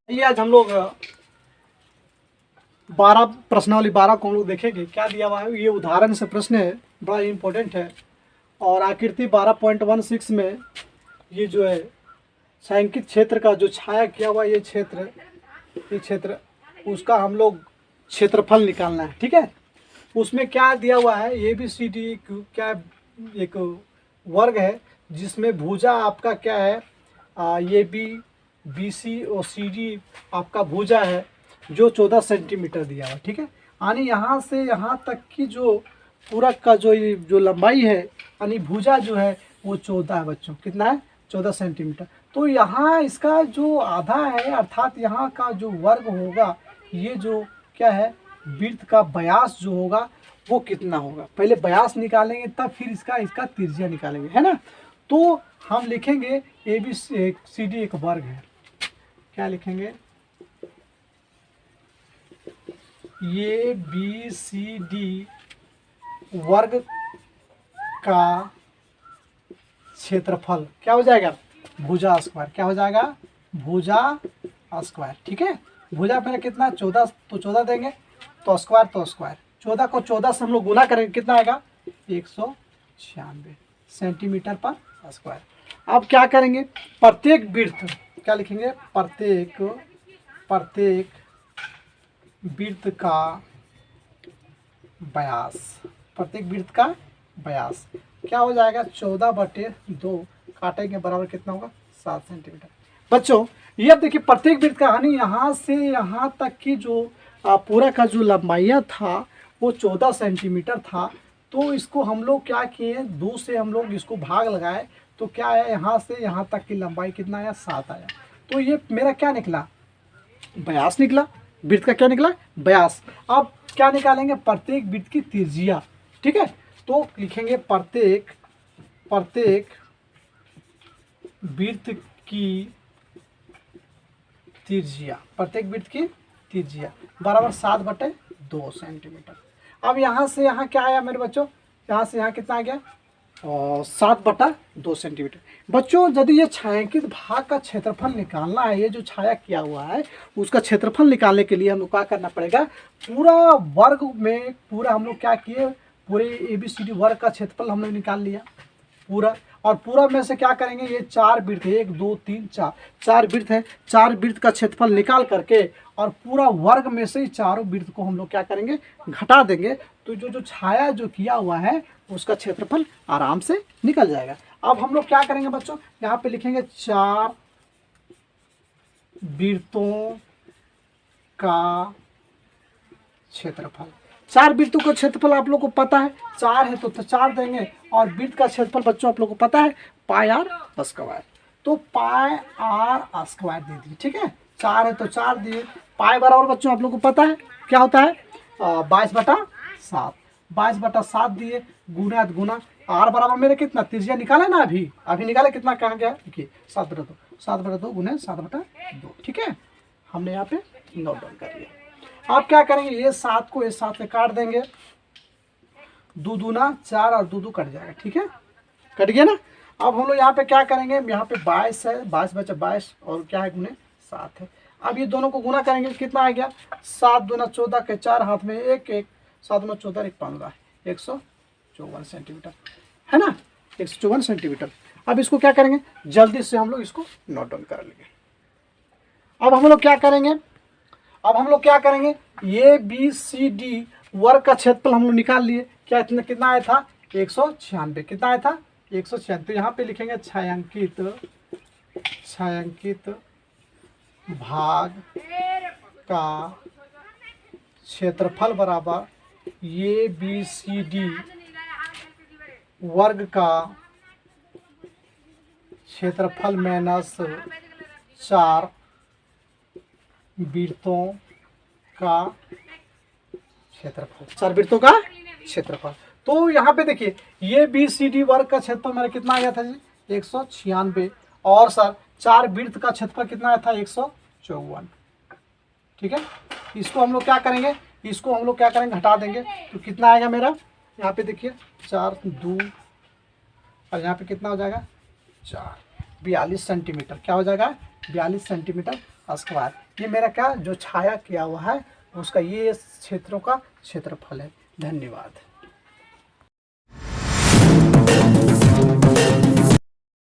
ये आज हम लोग 12 प्रश्नावली 12 को हम लोग देखेंगे। क्या दिया हुआ है, ये उदाहरण से प्रश्न है, बड़ा इम्पोर्टेंट है। और आकृति 12.16 में ये जो है छायांकित क्षेत्र का जो छाया किया हुआ ये क्षेत्र उसका हम लोग क्षेत्रफल निकालना है। ठीक है, उसमें क्या दिया हुआ है, ए बी सी डी क्या एक वर्ग है जिसमें भुजा आपका क्या है, ये बी सी और सी डी आपका भुजा है जो 14 सेंटीमीटर दिया हुआ। ठीक है, यानी यहाँ से यहाँ तक की जो पूरक का जो लंबाई है यानी भुजा जो है वो 14 है बच्चों। कितना है? 14 सेंटीमीटर। तो यहाँ इसका जो आधा है अर्थात यहाँ का जो वर्ग होगा, ये जो क्या है वृत्त का व्यास जो होगा वो कितना होगा। पहले व्यास निकालेंगे तब फिर इसका त्रिज्या निकालेंगे, है ना। तो हम लिखेंगे ए बी सी डी एक वर्ग है। क्या लिखेंगे? ए बी सी डी वर्ग का क्षेत्रफल क्या हो जाएगा? भुजा स्क्वायर। क्या हो जाएगा? भुजा स्क्वायर। ठीक है, भुजा मेरा कितना 14, तो 14 देंगे तो स्क्वायर 14 को 14 से हम लोग गुना करेंगे, कितना आएगा? 196 सेंटीमीटर पर स्क्वायर। अब क्या करेंगे, प्रत्येक वृत्त क्या लिखेंगे? प्रत्येक वृत्त का व्यास, प्रत्येक वृत्त का व्यास क्या हो जाएगा? 14/2 काटेंगे बराबर कितना होगा? 7 सेंटीमीटर। बच्चों ये अब देखिए प्रत्येक वृत्त का यानी यहाँ से यहाँ तक की जो पूरा का जो लंबाइया था वो 14 सेंटीमीटर था। तो इसको हम लोग क्या किए, 2 से हम लोग इसको भाग लगाए तो क्या है, यहाँ से यहाँ तक की लंबाई कितना आया? 7 आया। तो ये मेरा क्या निकला? व्यास निकला। वृत्त का क्या निकला? व्यास। अब क्या निकालेंगे? प्रत्येक वृत्त की त्रिज्या। ठीक है, तो लिखेंगे प्रत्येक वृत्त की त्रिज्या, प्रत्येक वृत्त की त्रिज्या बराबर 7/2 सेंटीमीटर। अब यहाँ से यहाँ क्या आया मेरे बच्चों? यहाँ से यहाँ कितना आ गया? 7/2 सेंटीमीटर। बच्चों यदि ये छायांकित भाग का क्षेत्रफल निकालना है, ये जो छाया किया हुआ है उसका क्षेत्रफल निकालने के लिए हम लोग क्या करना पड़ेगा? पूरा वर्ग में पूरा हम लोग क्या किए, पूरे ABCD वर्ग का क्षेत्रफल हम लोग निकाल लिया पूरा। और पूरा में से क्या करेंगे, ये 4 वृत्त है, 1 2 3 4 वृत्त है, 4 वृत्त का क्षेत्रफल निकाल करके और पूरा वर्ग में से ही चारों वृत्त को हम लोग क्या करेंगे? घटा देंगे। तो जो छाया जो किया हुआ है उसका क्षेत्रफल आराम से निकल जाएगा। अब हम लोग क्या करेंगे बच्चों, यहाँ पे लिखेंगे 4 वृत्तों का क्षेत्रफल। 4 वृत्तों का क्षेत्रफल आप लोग को पता है, 4 है तो 4 देंगे। और वृत्त का क्षेत्रफल बच्चों आप लोग को पता है पाई आर स्क्वायर, तो पाई आर स्क्वायर दे दिए। ठीक है, 4 है तो 4 दिए। पाई बराबर बच्चों आप लोग को पता है क्या होता है? 22/7। 22/7 दिए, गुना आर बराबर मेरे कितना? त्रिज्या निकाले ना, अभी निकाले कितना, कहाँ गया? देखिए 7/2 7/2 गुने 7/2। ठीक है, हमने यहाँ पे नोट डाउन कर लिया। आप क्या करेंगे, ये 7 को इस 7 से काट देंगे, 2 दूना 4 और 2 2 कट जाएगा। ठीक है, कट गया ना। अब हम लोग यहाँ पे क्या करेंगे, यहाँ पे 22 है, 22 बचा 22 और क्या है गुने 7 है। अब ये दोनों को गुना करेंगे कितना आ गया? 7 दूना 14 के 4 हाथ में 1 1, 7 दूना 14 1 15, 154 सेंटीमीटर है ना, 154 सेंटीमीटर। अब इसको क्या करेंगे, जल्दी से हम लोग इसको नोट डाउन कर लेंगे। अब हम लोग क्या करेंगे, ये ABCD वर्ग का क्षेत्रफल हम लोग निकाल लिए। क्या कितना आया था? 196। कितना आया था? 196। तो यहाँ पे लिखेंगे छायांकित भाग का क्षेत्रफल बराबर ABCD वर्ग का क्षेत्रफल माइनस 4 वृत्तों का क्षेत्रफल, 4 वृत्तों का क्षेत्रफल। तो यहाँ पे देखिए ये ABCD वर्ग का क्षेत्रफल मेरा कितना आया था जी? 196। और सर 4 वृत्त का क्षेत्रफल कितना आया था? 154। ठीक है, इसको हम लोग क्या करेंगे, घटा देंगे तो कितना आएगा मेरा? यहाँ पे देखिए 4 2 और यहाँ पे कितना हो जाएगा? 4 42 सेंटीमीटर। क्या हो जाएगा? 42 सेंटीमीटर स्क्वायर। ये मेरा क्या जो छाया किया हुआ है उसका ये क्षेत्रों का क्षेत्रफल है। धन्यवाद।